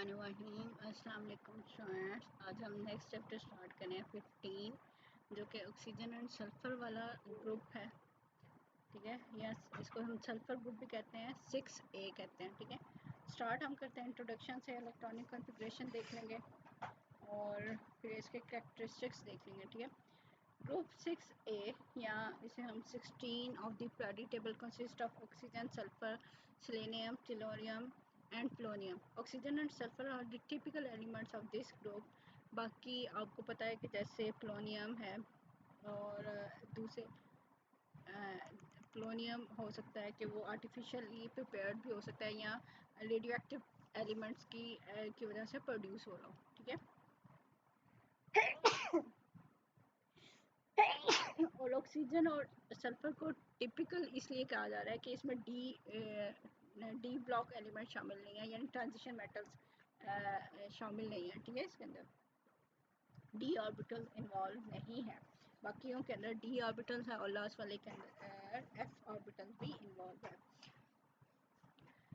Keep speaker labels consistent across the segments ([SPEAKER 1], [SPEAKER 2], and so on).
[SPEAKER 1] बिस्मिल्लाहिर्रहमानिर्रहीम। अस्सलाम वालेकुम स्टूडेंट्स। आज हम नेक्स्ट चैप्टर स्टार्ट करें 15 जो कि ऑक्सीजन एंड सल्फर वाला ग्रुप है। ठीक है, या इसको हम सल्फर ग्रुप भी कहते हैं, 6A कहते हैं। ठीक है, स्टार्ट हम करते हैं इंट्रोडक्शन से। इलेक्ट्रॉनिक कॉन्फ़िगरेशन देख लेंगे और फिर इसके कैरेक्टरिस्टिक्स देख लेंगे। ठीक है, ग्रुप 6A या इसे हम 16 of the periodic table consist of oxygen, sulphur, selenium, tellurium and polonium. Oxygen and sulphur are the typical elements of this group. बाकी आपको पता है कि जैसे पोलोनियम है और दूसरे पोलोनियम हो सकता है कि वो आर्टिफिशियली प्रिपेयर्ड भी हो सकता है या रेडियो एक्टिव एलिमेंट्स की वजह से प्रोड्यूस हो रहा हो। ठीक है, और ऑक्सीजन और सल्फर को टिपिकल इसलिए कहा जा रहा है कि इसमें डी ब्लॉक एलिमेंट शामिल नहीं है, यानी ट्रांजिशन मेटल्स शामिल नहीं है। ठीक है, इसके अंदर डी ऑर्बिटल इन्वॉल्व नहीं है। बाकियों के अंदर डी ऑर्बिटल्स है और लास्ट वाले के अंदर एफ ऑर्बिटल भी इन्वॉल्व है।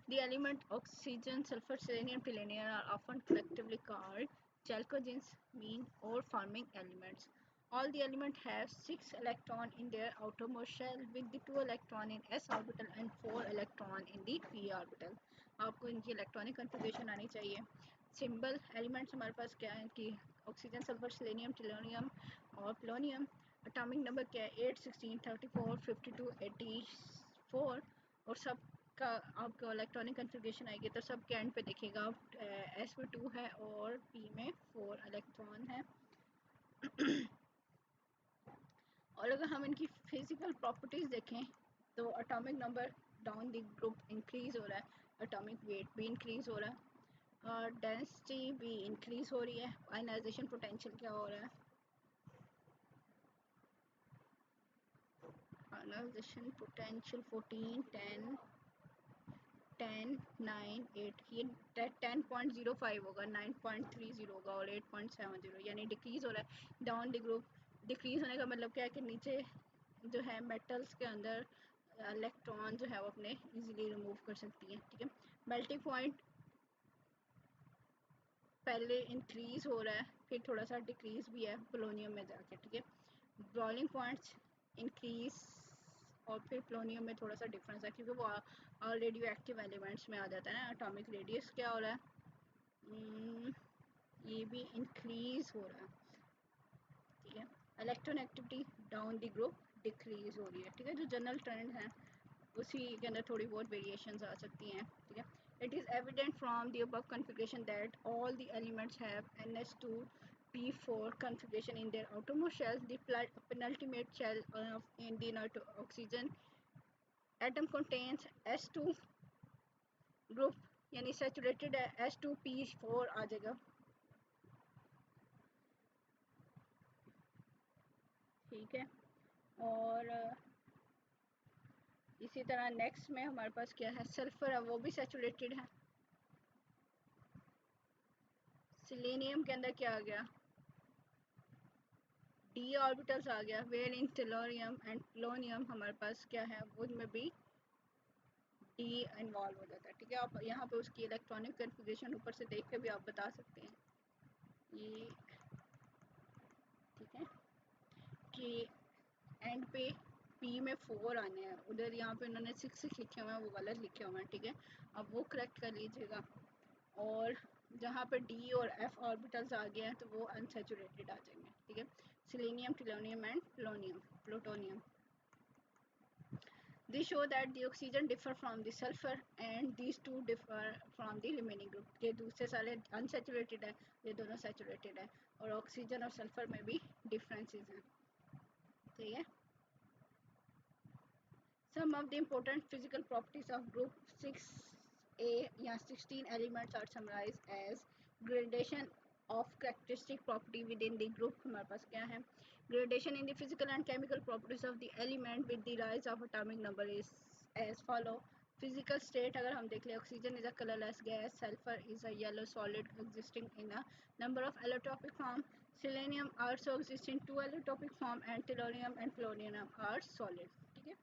[SPEAKER 1] The element oxygen, sulfur, selenium, tellurium are often collectively called chalcogens, mean ore forming elements. All the elements have 6 electrons in their outermost shell with the 2 electrons in s orbital and 4 electrons in the p orbital. आपको इनकी electronic configuration आनी चाहिए। Symbol elements हमारे पास क्या है कि oxygen, sulphur, selenium, tellurium और पोलोनियम। एटॉमिक नंबर क्या है 8, 16, 34, 52, 84 और सब का आपको इलेक्ट्रॉनिक कन्फिगरेशन आएगी तो सब के एंड पे देखिएगा एस में 2 है और पी में 4 इलेक्ट्रॉन है। और अगर हम इनकी फिजिकल प्रॉपर्टीज़ देखें तो atomic number down the group increase हो रहा है, एटॉमिक वेट भी इंक्रीज हो रहा है और डेंसिटी भी इंक्रीज हो रही है। आयनाइजेशन पोटेंशियल क्या हो रहा है, आयनाइजेशन पोटेंशियल 14, 10, 10, 9, 8, ये 10.05 होगा, 9.30 होगा और 8.70, यानी डिक्रीज हो रहा है। डाउन द ग्रुप डिक्रीज होने का मतलब क्या है कि नीचे जो है मेटल्स के अंदर इलेक्ट्रॉन जो है वो अपने इजीली रिमूव कर सकती हैं। ठीक है, मेल्टिंग पॉइंट पहले इंक्रीज हो रहा है फिर थोड़ा सा डिक्रीज भी है पोलोनियम में जाके। ठीक है, बॉइलिंग पॉइंट्स इंक्रीज और फिर पोलोनियम में थोड़ा सा डिफरेंस है क्योंकि वो रेडियो एक्टिव एलिमेंट्स में आ जाता है ना। एटॉमिक रेडियस क्या हो रहा है, ये भी इंक्रीज हो रहा है। ठीक है, electron activity down the group decrease हो रही है। ठीक है, जो जनरल ट्रेंड है उसी के अंदर थोड़ी बहुत वेरिएशंस आ सकती हैं। ठीक है, it is evident from the above configuration that all the elements have NH2P4 configuration in their outermost shells. The penultimate shell in the oxygen atom contains S2 group, यानी सैचुरेटेड है, H2P4 आ जाएगा। ठीक है, और इसी तरह नेक्स्ट में हमारे पास क्या है, सल्फर है, वो भी सैचुरेटेड है। सेलेनियम के अंदर क्या आ गया, डी ऑर्बिटल्स आ गया। Where in tellurium and polonium हमारे पास क्या है, उनमें भी डी इन्वॉल्व हो जाता है। ठीक है, आप यहाँ पे उसकी इलेक्ट्रॉनिक कन्फिगरेशन ऊपर से देख के भी आप बता सकते हैं ये। ठीक है, कि एंड पे पी में 4 आने हैं, उधर यहाँ पे उन्होंने 6 लिखे हुए हैं, वो गलत लिखे हुए हैं। ठीक है, अब वो करेक्ट कर लीजिएगा। और जहाँ पे डी और एफ ऑर्बिटल्स आ गए हैं तो वो अनसैचुरेटेड आ जाएंगे। ठीक है, selenium, tellurium and plutonium. They show that the oxygen differ from the sulfur and these two differ from the remaining group. ये दूसरे सारे unsaturated है, ये दोनों saturated है और ऑक्सीजन और सल्फर में भी differences हैं। ठीक है, some of the important physical properties of group 6A या 16 elements are summarized as gradation of characteristic property within the group. हमारे पास क्या है, gradation in the physical and chemical properties of the element with the rise of atomic number is as follow. Physical state अगर हम देख लें, oxygen is a colorless gas, sulfur is a yellow solid existing in a number of allotropic form, selenium also exists in 2 allotropic form and tellurium and polonium are solid. ठीक है,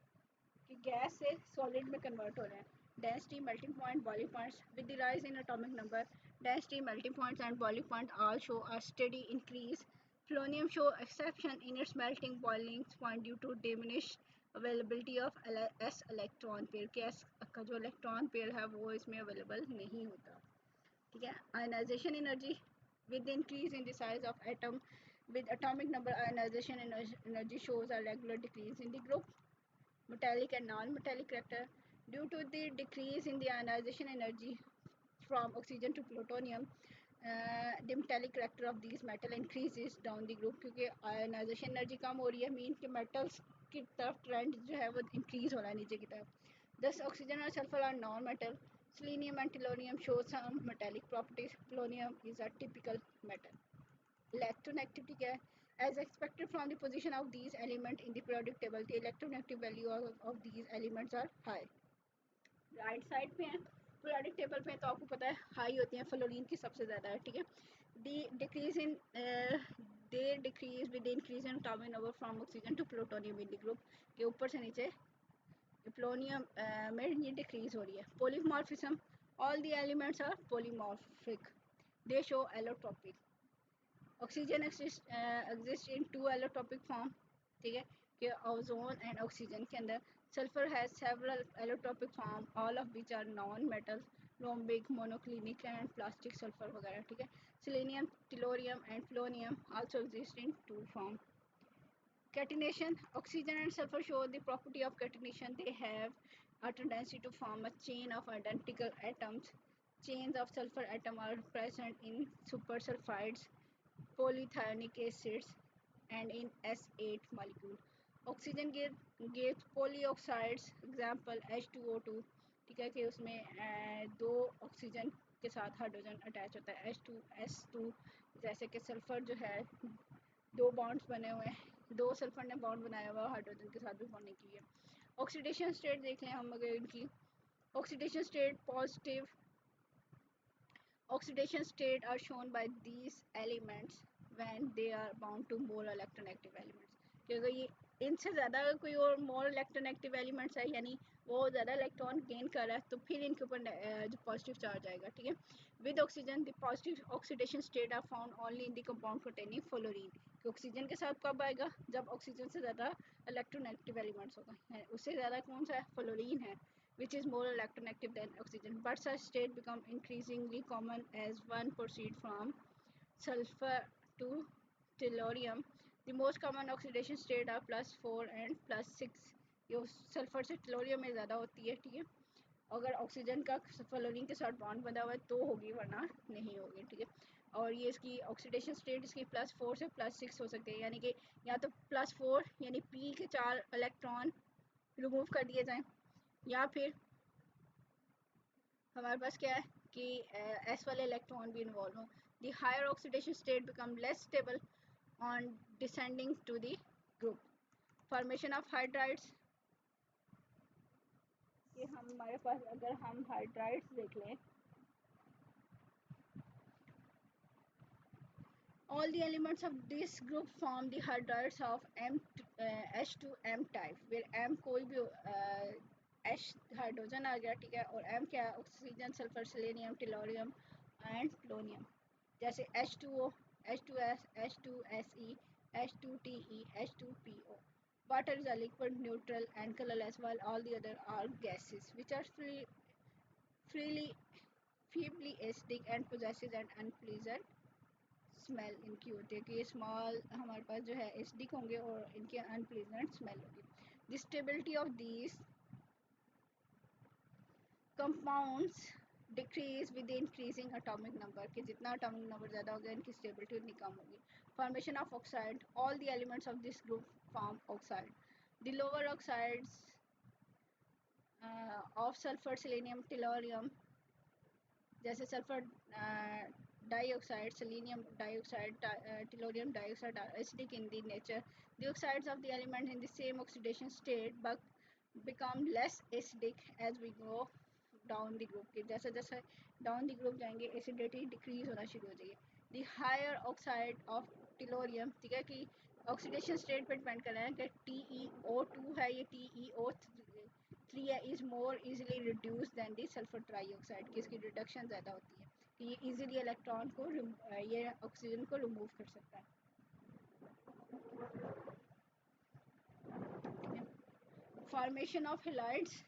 [SPEAKER 1] कि gas से solid में convert हो रहे हैं। Density, melting point, boiling points with the rise in atomic number Density, melting points, and boiling point all show a steady increase. Polonium show exception in its melting boiling point due to diminished availability of s electron pair के s का जो electron pair है वो इसमें available नहीं होता. ठीक है. Ionization energy with the increase in the size of atom with atomic number, ionization energy shows a regular decrease in the group. Metallic and non-metallic character. Due to the decrease in the ionization energy from oxygen to plutonium, the metallic character of these metal increases down the group क्योंकि ionization energy कम हो रही है mean के metals की तरफ trend जो है वो increase हो रहा है नीचे की तरफ. Thus oxygen and sulfur are non-metal. Selenium and tellurium show some metallic properties. Polonium is a typical metal. Electronegativity क्या है? As expected from the position of these elements in the periodic table, the electronegative value of these elements are high. Right side पे है periodic table पे तो आपको पता है high होती है फ्लोरीन की सबसे ज़्यादा है. ठीक है. The decrease in they decrease with increase in atomic number from oxygen to plutonium in the group के ऊपर से नीचे प्लोनियम में ये डिक्रीज हो रही है. Polymorphism all the elements are polymorphic. They show allotropic. Oxygen exist in two allotropic form. ठीक है कि ओजोन एंड ऑक्सीजन के अंदर. Sulphur has several allotropic form all of which are non metal rhombic monoclinic and plastic sulphur वगैरह. ठीक है. Selenium tellurium and polonium also exist in two form. Catenation. Oxygen and sulfur show the property of catenation. They have a tendency to form a chain of identical atoms. Chains of sulfur atom are present in supersulfides, polythionic acids, and in S8 molecule. Oxygen gives polyoxides. Example H2O2. ठीक है कि उसमें दो oxygen के साथ hydrogen attach होता है H2S2. जैसे कि सल्फर जो है दो बॉन्ड्स बने हुए हैं दो सल्फर ने बॉन्ड बनाया हुआ हाइड्रोजन के साथ भी होने के लिए. ऑक्सीडेशन स्टेट देख लें हम अगर इनकी. Oxidation state positive oxidation state are shown by these elements when they are bound to more electronegative elements. क्योंकि ये इनसे ज़्यादा अगर कोई और मोर इलेक्ट्रोनेगेटिव एलिमेंट्स है यानी वो ज़्यादा इलेक्ट्रॉन गेन कर रहा है तो फिर इनके ऊपर जो पॉजिटिव चार्ज आएगा. ठीक है. With oxygen the positive oxidation state are found only in the compound containing fluorine. कि ऑक्सीजन के साथ कब आएगा जब ऑक्सीजन से ज़्यादा इलेक्ट्रोनेगेटिव एलिमेंट्स होगा. उससे ज़्यादा कौन सा है फ्लोरीन है which is more electronegative than oxygen. But such state become increasingly common as one proceeds from sulfur to tellurium. The most common oxidation state are +4 and +6. ये सल्फर से टेलोरियम में ज़्यादा होती है. ठीक है. अगर ऑक्सीजन का फ्लोरीन के साथ बॉन्ड बंधा हुआ है तो होगी वरना नहीं होगी. ठीक है. और ये इसकी ऑक्सीडेशन स्टेट इसकी +4 से +6 हो सकती है यानी कि या तो +4 यानी P के 4 इलेक्ट्रॉन रिमूव कर दिए जाएं या फिर हमारे पास क्या है कि एस वाले इलेक्ट्रॉन भी इन्वॉल्व हों. The higher oxidation state become less stable on descending to the group. Formation of hydrides. ये हमारे पास अगर हम हाइड्राइड्स देख लें all the elements of this group form the hydrides of H2M type where M कोई भी H hydrogen आ गया. ठीक है. और M क्या है oxygen sulphur selenium tellurium and polonium. जैसे H2O H2S H2Se H2Te H2PO. Water is a liquid neutral and colorless while all the other are gases which are freely feebly acidic and possesses an unpleasant smell इनकी होती है कि ये small हमारे पास जो है acidic होंगे और इनकी अनप्लीजेंट स्मेल होगी. The stability of these compounds decrease with increasing atomic number कि जितना एटॉमिक नंबर ज़्यादा होगा इनकी स्टेबिलिटी उतनी कम होगी. Formation of oxide. All the elements of this group form oxide. The lower oxides of sulphur selenium tellurium जैसे sulphur dioxide selenium dioxide tellurium dioxide are acidic in the nature. The oxides of the element in the same oxidation state but become less acidic as we go down the group. जैसे जैसे down the group जाएंगे acidity decrease होना शुरू हो जाएगी. The higher oxide of tellurium. ठीक है कि ऑक्सीडेशन स्टेट पर डिपेंड कर रहा है कि TeO2 है ये TeO3 है is more easily reduce than the sulphur trioxide की इसकी रिडक्शन ज़्यादा होती है. कि ये इजीली इलेक्ट्रॉन को ये ऑक्सीजन को रिमूव कर सकता है। फॉर्मेशन ऑफ हेलाइड्स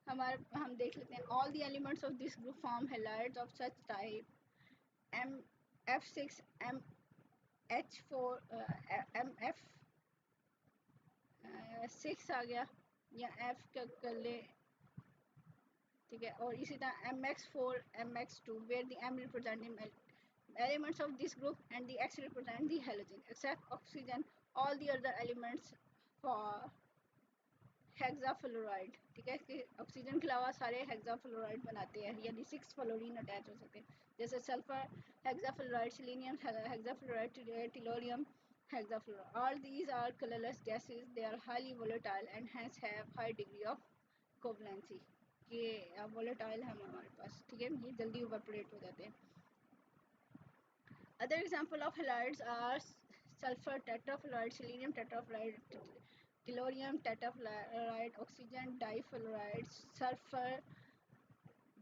[SPEAKER 1] हम देख लेते हैं। All the elements of this group form halides of such type M F6 MH4 MF6 आ गया या F का कर ले, ठीक है। और इसी तरह MX4 MX2 where the M represent the elements of this group and the X represent the halogen except oxygen all the other elements for hexafluoride, ठीक है, कि ऑक्सीजन के अलावा सारे हेक्साफ्लोराइड बनाते हैं, यानी 6 फ्लोरीन अटैच हो सकते हैं, जैसे sulphur hexafluoride, selenium hexafluoride, tellurium hexafluoride. All these are colourless gases, they are highly volatile and hence have high degree of covalency, ये वोलेटाइल है हमारे पास, ठीक है, ये जल्दी इवेपोरेट हो जाते हैं। Other example of halides are sulfur tetrafluoride, selenium tetrafluoride, tellurium tetrafluoride, oxygen difluoride, sulfur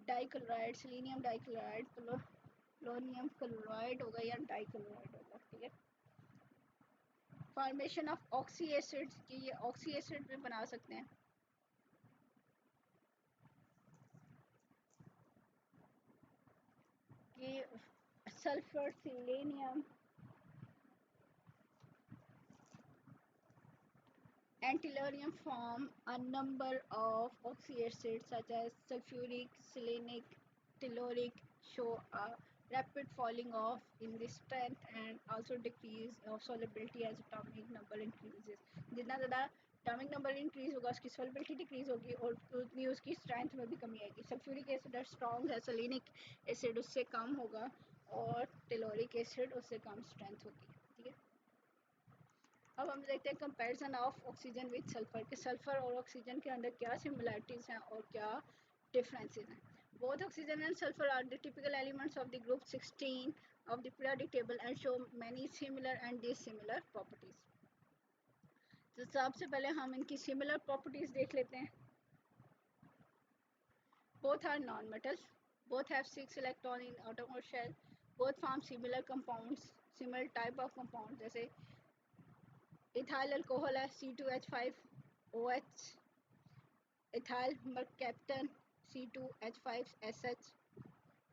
[SPEAKER 1] dichloride, selenium dichloride, polonium chloride होगा या dichloride होगा, ठीक है। फॉर्मेशन ऑफ ऑक्सी एसिड, कि ये ऑक्सी एसिड भी बना सकते हैं, कि sulphur, selenium and tellurium form a number of oxy acids such as sulfuric, selenic, telluric, show a rapid falling off in the strength and also decrease of solubility as atomic number increases. जितना ज़्यादा atomic number increase होगा उसकी solubility decrease होगी और उतनी उसकी strength में भी कमी आएगी। sulfuric acid strong है, selenic acid उससे कम होगा और telluric acid उससे कम strength होगी, ठीक है। अब हम देखते हैं comparison of oxygen with sulphur, कि सल्फर और ऑक्सीजन के अंदर क्या सिमिलरिटीज हैं और क्या डिफरेंसेस हैं। Both oxygen and sulphur are the typical elements of the group 16 of the periodic table and show many similar and dissimilar properties. तो सबसे पहले हम इनकी सिमिलर प्रॉपर्टीज देख लेते हैं। Both are non metals, both have 6 electrons in outermost shell, both form similar compounds, similar type of compounds, जैसे ethyl alcohol है C2H5OH, ethyl mercaptan C2H5SH,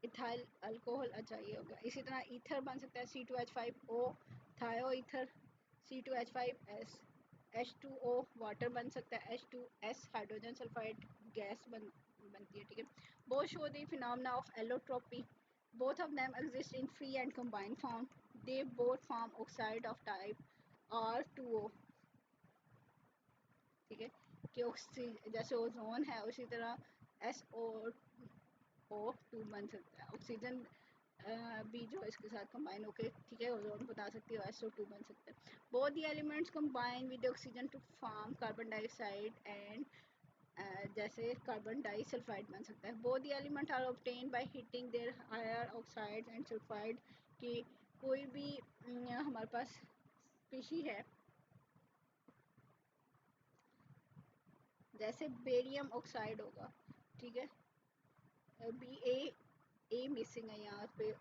[SPEAKER 1] ethyl alcohol, अच्छा ये हो गया। इसी तरह ईथर बन सकता है C2H5O, थायो ईथर C2H5S, H2O वाटर बन सकता है, H2S हाइड्रोजन सल्फाइड गैस बनती है, ठीक है। Both show the phenomena of allotropy, both of them exist in free and combined form, they both form oxide of type R2O, ठीक है, कि जैसे ओजोन है उसी तरह SO2 बन सकता है, ऑक्सीजन भी जो इसके साथ कंबाइन होकर, ठीक है, ओजोन बना सकती है, SO2 बन सकता है। Both the elements combine with oxygen to form carbon dioxide and जैसे कार्बन डाइसल्फाइड बन सकता है। Both the element are obtain by heating their higher oxides and sulphide, कि कोई भी हमारे पास स्पीशी है जैसे बेरियम ऑक्साइड होगा, ठीक है, ए मिसिंग है यहाँ पे,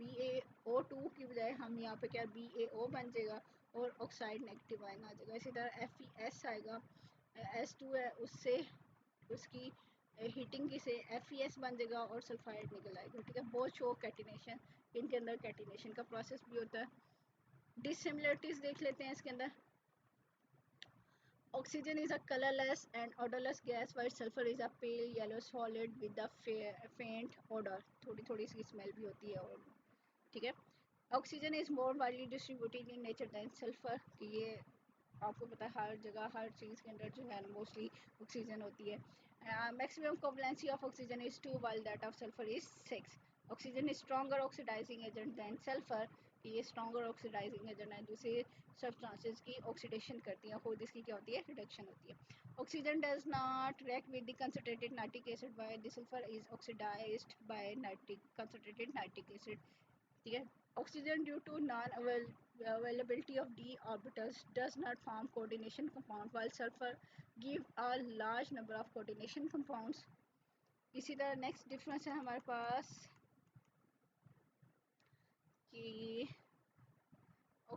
[SPEAKER 1] BaO2 की बजाय हम यहाँ पे क्या BaO बन जाएगा और ऑक्साइड नेगेटिव आयन आ जाएगा। इसी तरह FeS आएगा, S2 है उससे उसकी हीटिंग से FeS बन जाएगा और सल्फाइड निकल आएगा, ठीक है। बहुत शो कैटिनेशन, इनके अंदर कैटिनेशन का प्रोसेस भी होता है। डिसिमिलरिटीज देख लेते हैं इसके अंदर। Oxygen is a colorless and odorless gas, while sulfur is a pale yellow solid with a faint odor. थोड़ी थोड़ी सी स्मेल भी होती है, और ठीक है। Oxygen is more widely distributed in nature than sulfur, कि ये आपको पता है हर जगह हर चीज़ के अंदर जो है मोस्टली ऑक्सीजन होती है। Maximum covalency of oxygen is 2 while that of sulfur is 6. Oxygen is stronger oxidizing agent than sulfur, कि ये स्ट्रॉन्गर ऑक्सीडाइजिंग एजेंट है, दूसरे सब्सटेंसेस की ऑक्सीडेशन करती है, खुद इसकी क्या होती है, रिडक्शन होती है। Oxygen does not react with the concentrated nitric acid by the sulphur is oxidised by concentrated nitric acid, ठीक है। Oxygen due to non availability of d orbitals does not form coordination compound while sulfur give a large number of coordination compounds। इसी तरह next difference है हमारे पास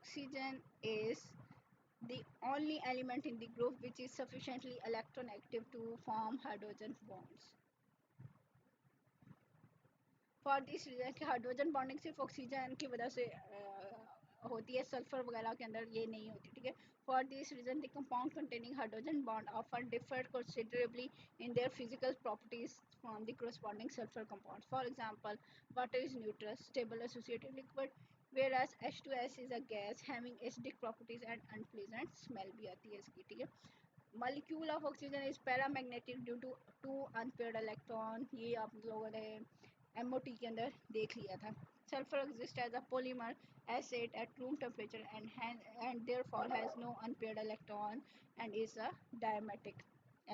[SPEAKER 1] oxygen is the only element in the group which is sufficiently electronegative to form hydrogen bonds. For this reason कि hydrogen bonding सिर्फ oxygen की वजह से होती है, सल्फर वगैरह के अंदर ये नहीं होती, ठीक है. For this reason the compound containing hydrogen bond often differ considerably in their physical properties from the corresponding sulfur compounds. For example, water is neutral, stable associated liquid, whereas H2S is a gas having acidic properties and unpleasant smell भी आती है इसकी, ठीक है. Molecule of oxygen is paramagnetic due to two unpaired electron. ये आप लोगों ने MOT के अंदर देख लिया था. Sulfur exists as a polymer acid at room temperature and therefore has no unpaired electron and is a diametric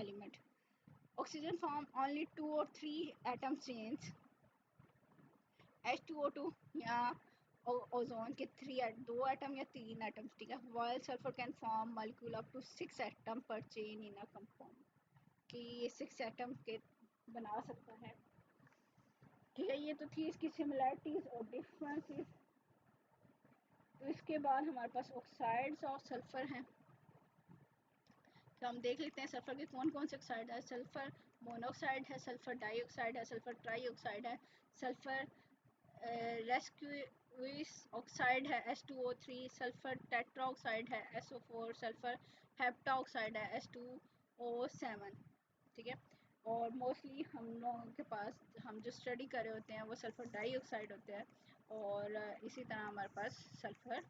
[SPEAKER 1] element. Oxygen form only 2 or 3 atom chains, H2O2 या ओजोन के 2 एटम या 3 एटम, ठीक है. while sulfur can form molecule up to 6 atom per chain in a compound, कि ये 6 atom के बना सकता है, ठीक है. ये तो थी इसकी सिमिलैरिटीज और डिफरेंसेस. तो इसके बाद हमारे पास ऑक्साइड्स ऑफ सल्फर हैं. तो हम देख लेते हैं सल्फर के कौन कौन से ऑक्साइड है. सल्फर मोनोऑक्साइड है, सल्फर डाइऑक्साइड है, सल्फर ट्राईऑक्साइड है, सल्फर रेस्क्यूइस ऑक्साइड है S2O3, सल्फर टेट्राऑक्साइड है SO4, सल्फर हेप्टाऑक्साइड है S2O7, ठीक है. और मोस्टली हम लोगों के पास हम जो स्टडी कर रहे होते हैं वो सल्फर डाइऑक्साइड होते हैं और इसी तरह हमारे पास सल्फर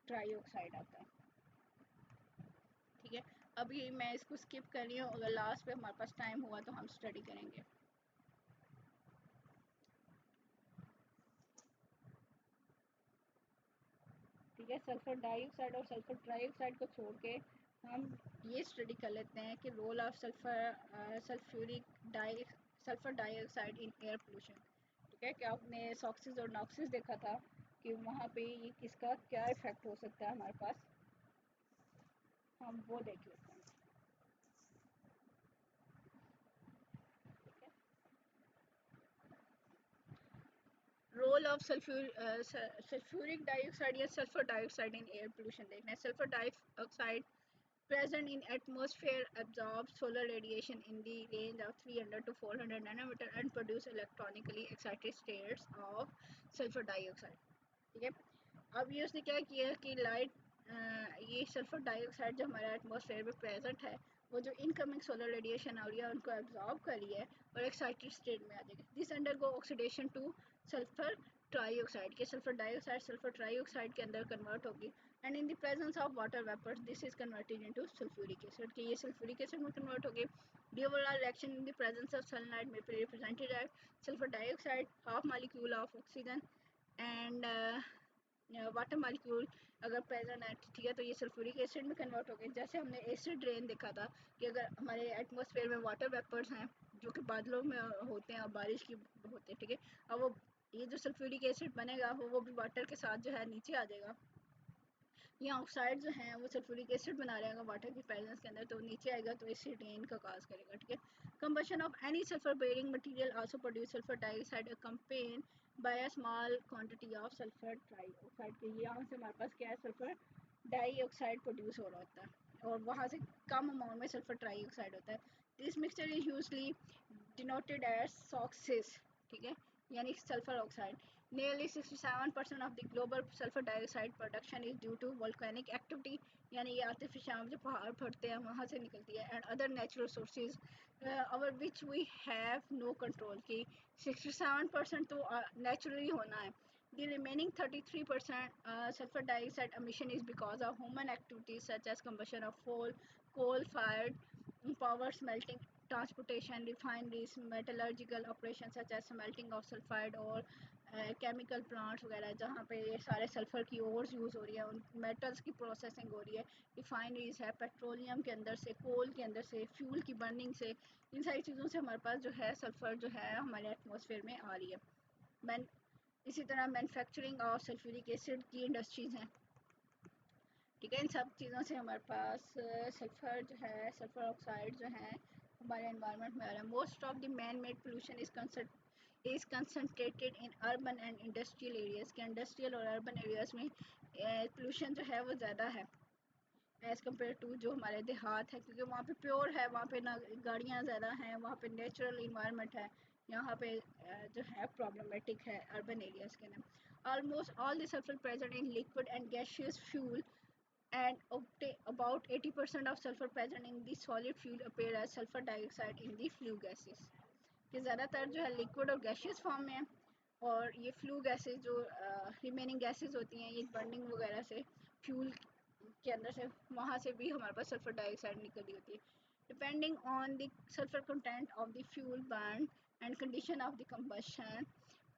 [SPEAKER 1] ट्राईऑक्साइड आता है, ठीक है. अभी मैं इसको स्किप कर रही हूँ, अगर लास्ट पे हमारे पास टाइम हुआ तो हम स्टडी करेंगे. ठीक है. सल्फर डाइऑक्साइड और सल्फर ट्राईऑक्साइड को छोड़ के हम ये स्टडी कर लेते हैं कि role of sulphur dioxide in air pollution, ठीक है. कि आपने सॉक्सिस और नॉक्सिस देखा था कि वहाँ पे ये किसका क्या इफेक्ट हो सकता है हमारे पास, हम वो देख लेते हैं, ठीक है. रोल ऑफ सल्फ्यूरिक डाइऑक्साइड या sulphur dioxide in air pollution देखना है. Sulphur dioxide present in atmosphere absorbs solar radiation in the range of 300 to 400 nanometer and produce electronically excited states of sulfur dioxide, ठीक है. अब ये उसने क्या किया कि लाइट ये सल्फर डाइऑक्साइड जो हमारे एटमॉस्फेयर में प्रेजेंट है वो जो इनकमिंग सोलर रेडिएशन आ रही है उनको एब्जॉर्ब कर रही है और एक्साइटेड स्टेट में आ जाएगी. This undergo oxidation to sulphur trioxide के सल्फर डाइऑक्साइड सल्फर ट्राईऑक्साइड के अंदर कन्वर्ट होगी and in the presence of water vapours this is converted into sulphuric acid कि ये सल्फ्यूरिक एसिड में कन्वर्ट होगी. The overall reaction in the presence of sunlight may be represented at sulphur dioxide half molecule of oxygen and water molecule अगर present है, ठीक है. तो ये सल्फ्यूरिक एसिड में कन्वर्ट हो गए. जैसे हमने एसिड रेन देखा था कि अगर हमारे एटमॉस्फेयर में वाटर वेपर्स हैं जो कि बादलों में होते हैं और बारिश की होते हैं, ठीक है. अब वो ये जो सल्फ्यूरिक एसिड बनेगा वो भी वाटर के साथ जो है नीचे आ जाएगा. यहाँ ऑक्साइड जो हैं वो सल्फ्यूरिक एसिड बना रहेगा वाटर की प्रेजेंस के अंदर, तो नीचे आएगा तो एसिड रेन का काज करेगा, ठीक है. Combustion of any sulphur bearing material also produce sulphur dioxide accompanied by a small quantity of sulphur trioxide के. यहाँ से हमारे पास क्या है, सल्फर डाइऑक्साइड प्रोड्यूस हो रहा होता है और वहाँ से कम अमाउंट में सल्फर ट्राईऑक्साइड होता है. This mixture is usually denoted as SOx, ठीक है, यानी sulphur oxide. Nearly 67% of the global sulfur dioxide production is due to volcanic activity, यानी ये आर्टिफिशियल जो पहाड़ फटते हैं वहाँ से निकलती है and other natural sources over which we have no control की 67% तो naturally होना है. The remaining 33% sulfur dioxide emission is because of human activities such as combustion of coal-fired power, smelting, transportation, refineries, metallurgical operations such as smelting of sulfide और chemical plants वगैरह जहाँ पे ये सारे सल्फ़र की ओर्स यूज़ हो रही है, उन मेटल्स की प्रोसेसिंग हो रही है, रिफाइनरीज है, पेट्रोलियम के अंदर से, कोल के अंदर से, फ्यूल की बर्निंग से, इन सारी चीज़ों से हमारे पास जो है सल्फ़र जो है हमारे एटमॉस्फेयर में आ रही है. इसी तरह मैन्युफैक्चरिंग और सल्फ्यूरिक एसिड की इंडस्ट्रीज़ हैं, ठीक है. इन सब चीज़ों से हमारे पास सल्फ़र जो है सल्फ़र ऑक्साइड जो है हमारे एनवायरनमेंट में आ रहा है. Most of the man made pollution is is concentrated in urban and industrial areas के इंडस्ट्रियल और अर्बन एरियाज में पोल्यूशन जो है वो ज़्यादा है एज़ कम्पेयर टू जो हमारे देहात है, क्योंकि वहाँ पे प्योर है, वहाँ पे ना गाड़ियाँ ज़्यादा हैं, वहाँ पे नेचुरल इन्वायरमेंट है। यहाँ पे जो है प्रॉब्लमेटिक है अर्बन एरियाज़ के अंदर। Almost all the sulphur present in liquid and gaseous fuel and about 80% of sulfur present in the solid fuel appear as sulfur dioxide in the flue gases कि ज़्यादातर जो है लिक्विड और gaseous form में है, और ये फ्लू गैसेज जो रिमेनिंग गैसेज होती हैं ये बर्निंग वगैरह से फ्यूल के अंदर से वहाँ से भी हमारे पास सल्फर डाइऑक्साइड निकल रही होती है। Depending on the sulphur content of the fuel burn and condition of the combustion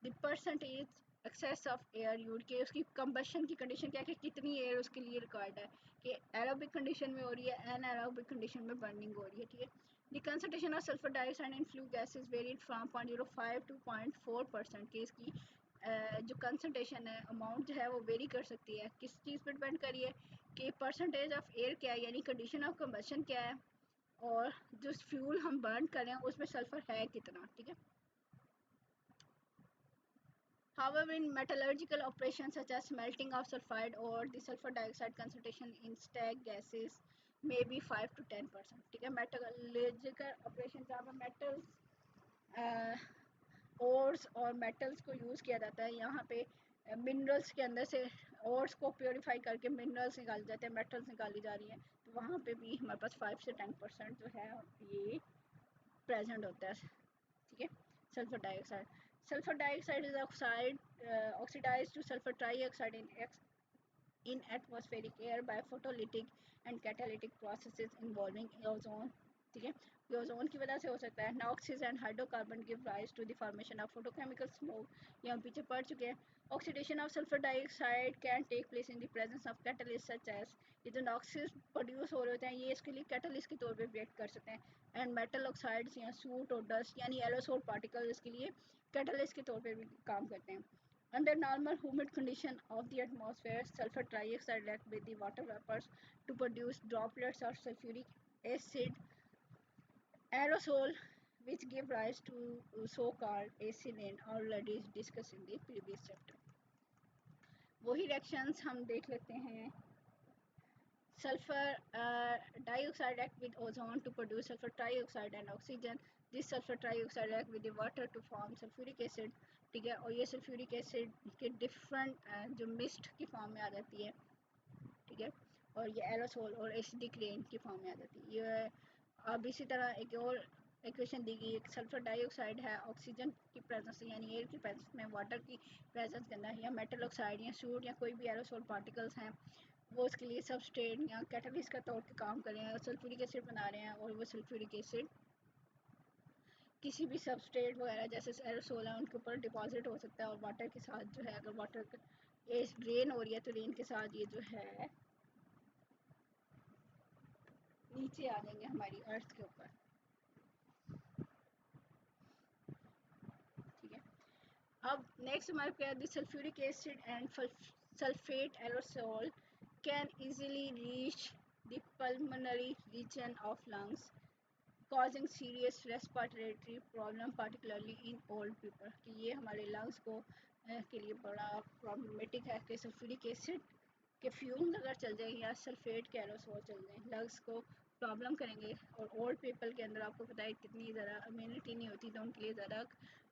[SPEAKER 1] the percentage excess of air used के उसकी कंबशन की कंडीशन क्या है कि कितनी एयर उसके लिए रिक्वायर्ड है, कि एरोबिक कंडीशन में हो रही है, एनारोबिक कंडीशन में बर्निंग हो रही है, ठीक है। The concentration of sulphur dioxide in flue gases varied from 0.05 to 0.4% के इसकी जो कंसंट्रेशन है अमाउंट जो है वो वेरी कर सकती है। किस चीज़ पर डिपेंड करिए कि परसेंटेज ऑफ एयर क्या है, यानी कंडीशन ऑफ कंबशन क्या है, और जो फ्यूल हम बर्न कर रहे हैं उसमें सल्फर है कितना, ठीक है। However, in metallurgical operations such as smelting of sulfide or the sulfur dioxide concentration in stack gases may be 5 to 10%, ठीक है। metallurgical operation जहाँ पर metals ओर्स और मेटल्स को यूज़ किया जाता है, यहाँ पे मिनरल्स के अंदर से ओर्स को प्योरीफाई करके मिनरल्स निकाले जाते हैं, मेटल्स निकाली जा रही हैं, तो वहाँ पे भी हमारे पास 5 से 10% जो है ये प्रेजेंट होता है, ठीक है। Sulphur dioxide is oxide oxidise to sulphur trioxide in atmospheric air by photolytic and catalytic processes involving ozone, ठीक है। ये ओजोन की वजह से हो सकता है। NOx and hydrocarbon give rise to the formation of photochemical smoke, ये हम पीछे पढ़ चुके हैं। Oxidation of sulphur dioxide can take place in the presence of catalyst such as, ये जो नॉक्सिस प्रोड्यूस हो रहे होते हैं ये इसके लिए कैटलिस्ट के तौर पे रिएक्ट कर सकते हैं, एंड मेटल ऑक्साइड्स या सूट और डस्ट यानी एरोसोल पार्टिकल इसके लिए कैटलिस्ट के तौर पे भी काम करते हैं। Under normal humid condition of the atmosphere, sulfur trioxide reacts with the water vapors to produce droplets of sulfuric acid aerosol, which give rise to so-called acid rain, already discussed in the previous chapter. वही reactions हम देख लेते हैं। Sulfur dioxide react with ozone to produce sulfur trioxide and oxygen. This sulfur trioxide react with the water to form sulfuric acid, ठीक है। और ये sulphuric acid के डिफरेंट जो मिस्ट की फॉर्म में आ जाती है, ठीक है, और ये एरोसोल और एसिडिक रेन की फॉर्म में आ जाती है। ये अब इसी तरह एक और इक्वेशन दी गई, एक सल्फर डाइऑक्साइड है ऑक्सीजन की प्रेजेंस यानी एयर की प्रेजेंस में वाटर की प्रेजेंस के अंदर, या मेटल ऑक्साइड या सूट या कोई भी एरोसोल पार्टिकल्स हैं वो उसके लिए सबस्ट्रेट या कैटलिस्ट का तौर पे काम कर रहे हैं, सल्फ्यूरिक एसिड बना रहे हैं, और वो सल्फ्यूरिक एसिड किसी भी सबस्ट्रेट वगैरह जैसे एरोसोल है उनके ऊपर डिपॉजिट हो सकता है, और वाटर के साथ जो है अगर वाटर रेन हो रही है तो रेन के साथ ये जो है नीचे आ जाएंगे हमारी अर्थ के ऊपर, ठीक है। अब नेक्स्ट हमारे पास the sulphuric acid and sulphate aerosol can easily reach the pulmonary region of lungs causing serious respiratory problem particularly in old people, कि ये हमारे लंग्स को के लिए बड़ा प्रॉब्लमेटिक है कि सल्फ्यूरिक एसिड के फ्यूम्स अगर चल जाए या सल्फेट के एरोसोल चल जाए लंग्स को प्रॉब्लम करेंगे, और ओल्ड पीपल के अंदर आपको पता है कितनी ज़्यादा इम्यूनिटी नहीं होती तो उनके लिए ज़्यादा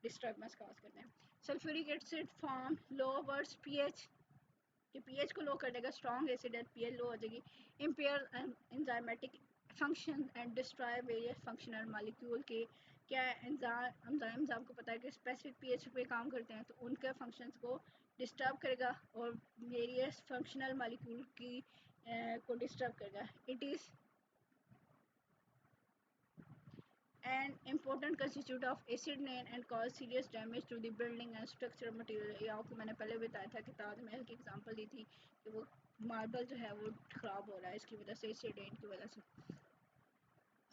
[SPEAKER 1] डिस्टर्बेंस कॉज करते हैं। Sulphuric acid form lowers pH, कि पीएच को लो कर देगा, स्ट्रॉन्ग एसिड है पीएच लो हो जाएगी, empire enzymatic function and destroy various functional molecule के, क्या एंजाइम्स आपको पता है कि स्पेसिफिक पीएच पे काम करते हैं तो उनके फंक्शंस को डिस्टर्ब करेगा और वेरियस फंक्शनल मॉलिक्यूल की को डिस्टर्ब करेगा। It is an important constituent of acid rain and cause serious damage to the building and structural material। ये आपको मैंने पहले बताया था कि ताजमहल की एग्जांपल दी थी कि वो मार्बल जो है वो ख़राब हो रहा है इसकी वजह से, एसिड रेन की वजह से।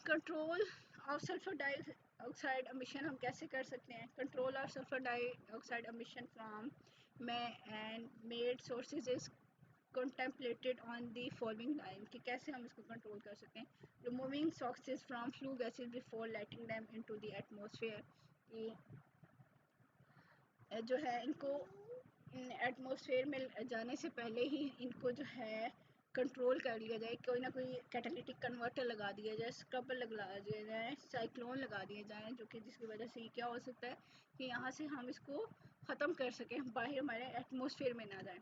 [SPEAKER 1] Control of sulphur dioxide emission हम कैसे कर सकते हैं? Control of sulphur dioxide emission from and made sources is contemplated on the following line, कि कैसे हम इसको कंट्रोल कर सकते हैं। Removing toxins from flu gases before letting them into the atmosphere, जो है इनको एटमॉस्फेयर में जाने से पहले ही इनको जो है कंट्रोल कर लिया जाए, कोई ना कोई कैटालिटिक कन्वर्टर लगा दिया जाए, स्क्रबर लगा दिया जाए, साइक्लोन लगा दिए जाए, जो कि जिसकी वजह से क्या हो सकता है कि यहाँ से हम इसको ख़त्म कर सकें, बाहर हमारे एटमॉस्फेयर में ना जाए।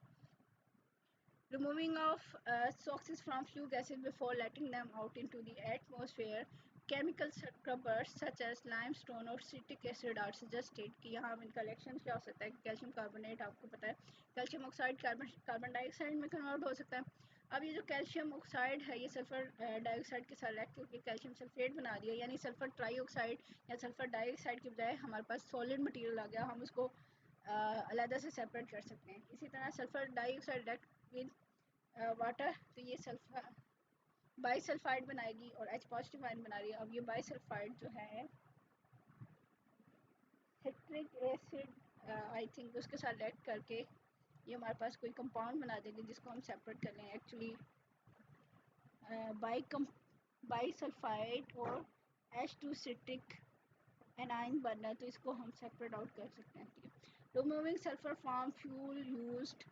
[SPEAKER 1] Removing of toxins from flue gases before letting them out into the atmosphere. Chemical scrubbers such as limestone और citric acid are suggested कि यहाँ इनका रिएक्शन क्या हो सकता है, कैल्शियम कार्बोनेट आपको पता है कैल्शियम ऑक्साइड कार्बन डाइऑक्साइड में कन्वर्ट हो सकता है। अब ये जो कैल्शियम ऑक्साइड है ये सल्फर डाइऑक्साइड के साथ रिएक्ट करके कैल्शियम सल्फेट बना दिया, यानी सल्फर ट्राईऑक्साइड या सल्फर डाइऑक्साइड की बजाय हमारे पास सॉलिड मटेरियल आ गया, हम उसको अलहदा से सेपरेट कर सकते हैं। इसी तरह sulphur dioxide react with water, तो ये सल्फर बाईसल्फाइड बनाएगी और H पॉजिटिव आयन बना रही है। अब ये बाईसल्फाइड जो है सिट्रिक एसिड आई थिंक उसके साथ रिएक्ट करके ये हमारे पास कोई कंपाउंड बना देंगे जिसको हम सेपरेट कर लें। एक्चुअली बाई बाईसल्फाइड और H2 सिट्रिक एनाइन बनना है, तो इसको हम सेपरेट आउट कर सकते हैं। ठीक है, removing sulphur from fuel used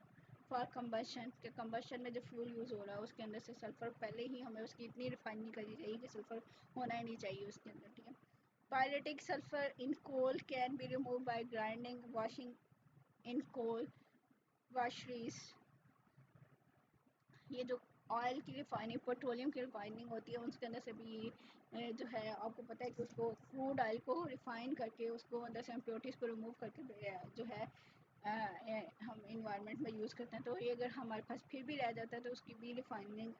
[SPEAKER 1] for combustion, के कंबशन में जो फ्यूल यूज़ हो रहा है उसके अंदर से सल्फर पहले ही हमें उसकी इतनी रिफाइनिंग करनी चाहिए कि सल्फर होना ही नहीं चाहिए उसके अंदर। ठीक है, pyritic sulphur in coal can be remove by grinding washing in coal washeries. ये जो ऑयल की रिफाइनिंग, पेट्रोलियम की रिफाइनिंग होती है उसके अंदर से भी जो है आपको पता है कि उसको क्रूड ऑयल को रिफाइन करके उसको अंदर से इम्प्योरिटीज़ को रिमूव करके जो है हम इन्वायरमेंट में यूज़ करते हैं। तो ये अगर हमारे पास फिर भी रह जाता है तो उसकी भी रिफाइनिंग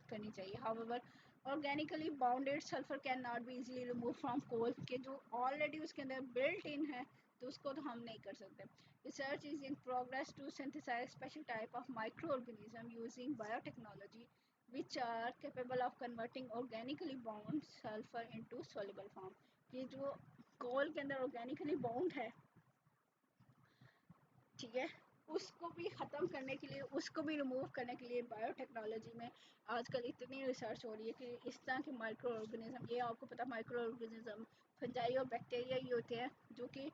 [SPEAKER 1] करनी चाहिए। However organically bounded sulphur can not be easily remove from coal, के जो ऑलरेडी उसके अंदर बिल्ट इन है तो उसको तो हम नहीं कर सकते। Research is in progress to synthesise special type of micro organism using biotechnology which are capable of converting organically bound sulfur into soluble form। ये जो कोल के अंदर ऑर्गेनिकली बाउंड है, ठीक है, उसको भी ख़त्म करने के लिए, उसको भी रिमूव करने के लिए बायोटेक्नोलॉजी में आजकल इतनी रिसर्च हो रही है कि इस तरह के माइक्रो ऑर्गेनिज्म, ये आपको पता माइक्रो ऑर्गेनिज्म फंजाई और बैक्टीरिया ही होते हैं जो कि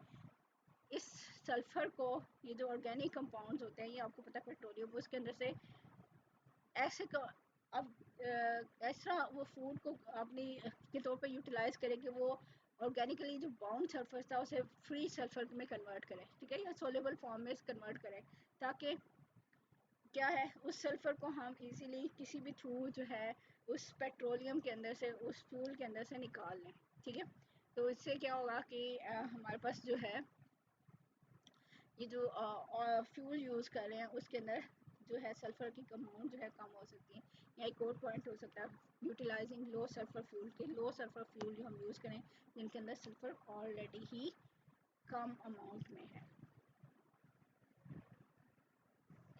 [SPEAKER 1] इस सल्फ़र को, ये जो ऑर्गेनिक कंपाउंड्स होते हैं ये आपको पता है पेट्रोलियम उसके अंदर से ऐसे अब ऐसा वो फूड को अपनी के तौर पे यूटिलाइज करें कि वो ऑर्गेनिकली जो बाउंड सल्फर था उसे फ्री सल्फर में कन्वर्ट करें, ठीक है, या सोलेबल फॉर्म में कन्वर्ट करें, ताकि क्या है उस सल्फर को हम इजीली किसी भी थ्रू जो है उस पेट्रोलियम के अंदर से, उस फ्यूल के अंदर से निकाल लें। ठीक है, तो इससे क्या होगा कि हमारे पास जो है ये जो फ्यूल यूज़ कर रहे हैं उसके अंदर जो है सल्फ़र की अमाउंट जो है कम हो सकती है। या एक और पॉइंट हो सकता है यूटिलाइजिंग लो सल्फ़र फ्यूल के, लो सल्फ़र फ्यूल जो हम यूज़ करें जिनके अंदर सल्फ़र ऑलरेडी ही कम अमाउंट में है।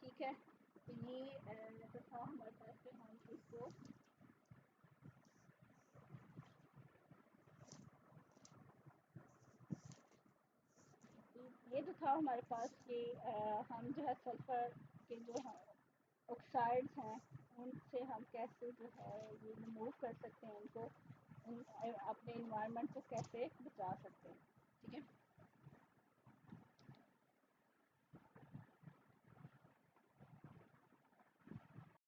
[SPEAKER 1] ठीक है, तो ये तो था हमारे पास कि हम इसको ये तो था हमारे पास कि हम जो है सल्फ़र के जो है ऑक्साइड्स हैं उनसे हम कैसे जो है ये रिमूव कर सकते हैं, उनको अपने इन्वायरमेंट को कैसे बचा सकते हैं। ठीक है।